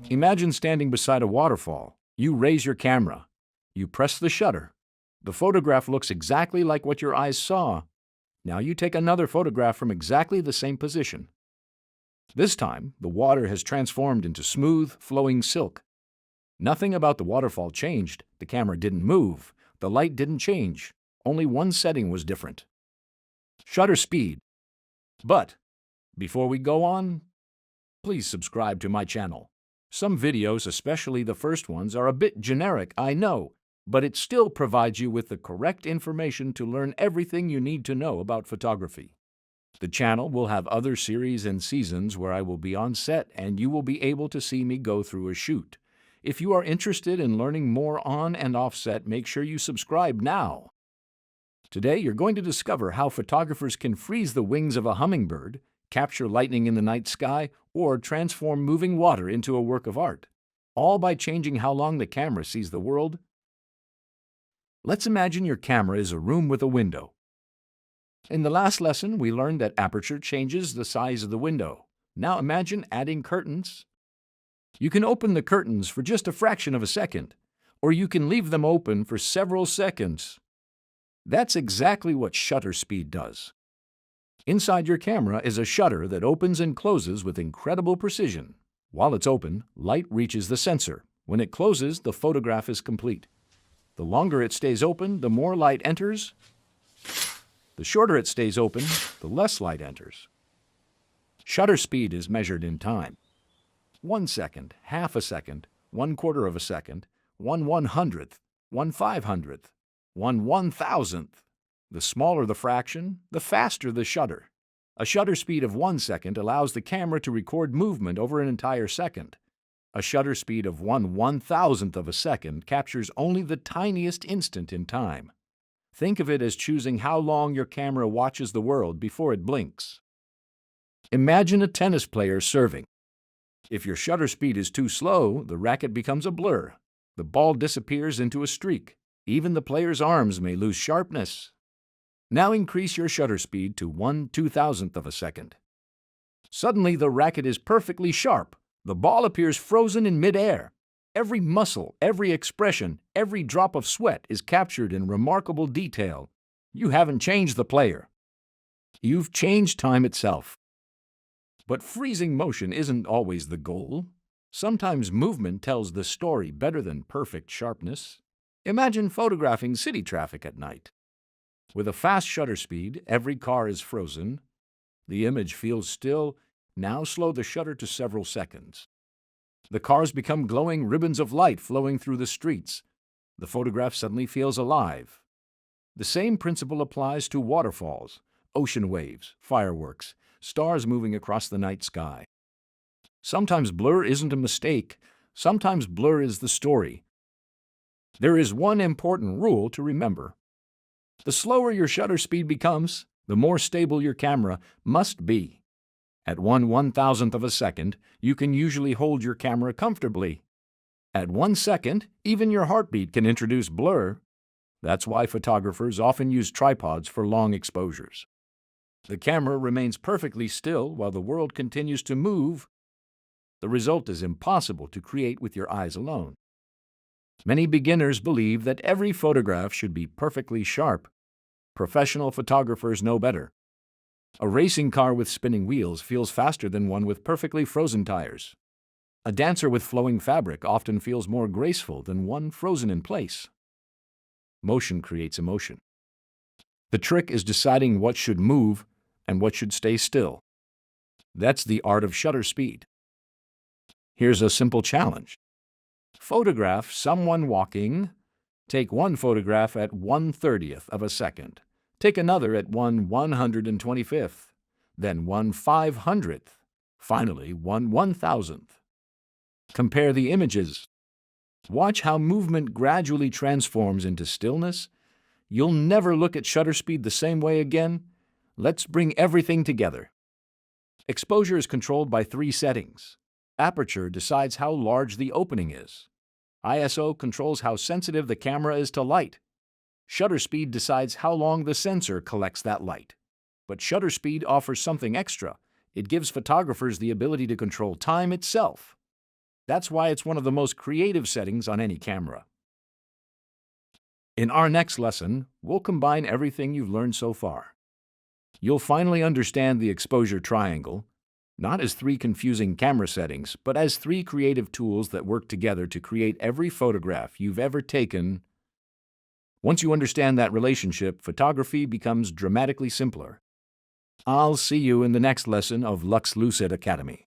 Imagine standing beside a waterfall. You raise your camera. You press the shutter. The photograph looks exactly like what your eyes saw. Now you take another photograph from exactly the same position. This time, the water has transformed into smooth, flowing silk. Nothing about the waterfall changed. The camera didn't move. The light didn't change. Only one setting was different. Shutter speed. But before we go on, please subscribe to my channel. Some videos, especially the first ones, are a bit generic, I know, but it still provides you with the correct information to learn everything you need to know about photography. The channel will have other series and seasons where I will be on set and you will be able to see me go through a shoot. If you are interested in learning more on and off set, make sure you subscribe now. Today you're going to discover how photographers can freeze the wings of a hummingbird, capture lightning in the night sky, or transform moving water into a work of art, all by changing how long the camera sees the world. Let's imagine your camera is a room with a window. In the last lesson, we learned that aperture changes the size of the window. Now imagine adding curtains. You can open the curtains for just a fraction of a second, or you can leave them open for several seconds. That's exactly what shutter speed does. Inside your camera is a shutter that opens and closes with incredible precision. While it's open, light reaches the sensor. When it closes, the photograph is complete. The longer it stays open, the more light enters. The shorter it stays open, the less light enters. Shutter speed is measured in time. 1 second, half a second, 1/4 of a second, 1/100th, 1/500th, 1/1000th. The smaller the fraction, the faster the shutter. A shutter speed of 1 second allows the camera to record movement over an entire second. A shutter speed of 1/1000th of a second captures only the tiniest instant in time. Think of it as choosing how long your camera watches the world before it blinks. Imagine a tennis player serving. If your shutter speed is too slow, the racket becomes a blur. The ball disappears into a streak. Even the player's arms may lose sharpness. Now increase your shutter speed to 1/2000th of a second. Suddenly the racket is perfectly sharp. The ball appears frozen in midair. Every muscle, every expression, every drop of sweat is captured in remarkable detail. You haven't changed the player. You've changed time itself. But freezing motion isn't always the goal. Sometimes movement tells the story better than perfect sharpness. Imagine photographing city traffic at night. With a fast shutter speed, every car is frozen. The image feels still. Now slow the shutter to several seconds. The cars become glowing ribbons of light flowing through the streets. The photograph suddenly feels alive. The same principle applies to waterfalls, ocean waves, fireworks, stars moving across the night sky. Sometimes blur isn't a mistake. Sometimes blur is the story. There is one important rule to remember. The slower your shutter speed becomes, the more stable your camera must be. At 1/1000th of a second, you can usually hold your camera comfortably. At 1 second, even your heartbeat can introduce blur. That's why photographers often use tripods for long exposures. The camera remains perfectly still while the world continues to move. The result is impossible to create with your eyes alone. Many beginners believe that every photograph should be perfectly sharp. Professional photographers know better. A racing car with spinning wheels feels faster than one with perfectly frozen tires. A dancer with flowing fabric often feels more graceful than one frozen in place. Motion creates emotion. The trick is deciding what should move and what should stay still. That's the art of shutter speed. Here's a simple challenge. Photograph someone walking. Take one photograph at 1/30th of a second. Take another at 1/125th, then 1/500th, finally 1/1000th. Compare the images. Watch how movement gradually transforms into stillness. You'll never look at shutter speed the same way again. Let's bring everything together. Exposure is controlled by 3 settings. Aperture decides how large the opening is. ISO controls how sensitive the camera is to light. Shutter speed decides how long the sensor collects that light. But shutter speed offers something extra. It gives photographers the ability to control time itself. That's why it's one of the most creative settings on any camera. In our next lesson, we'll combine everything you've learned so far. You'll finally understand the exposure triangle, not as three confusing camera settings, but as three creative tools that work together to create every photograph you've ever taken. Once you understand that relationship, photography becomes dramatically simpler. I'll see you in the next lesson of Lux Lucet Academy.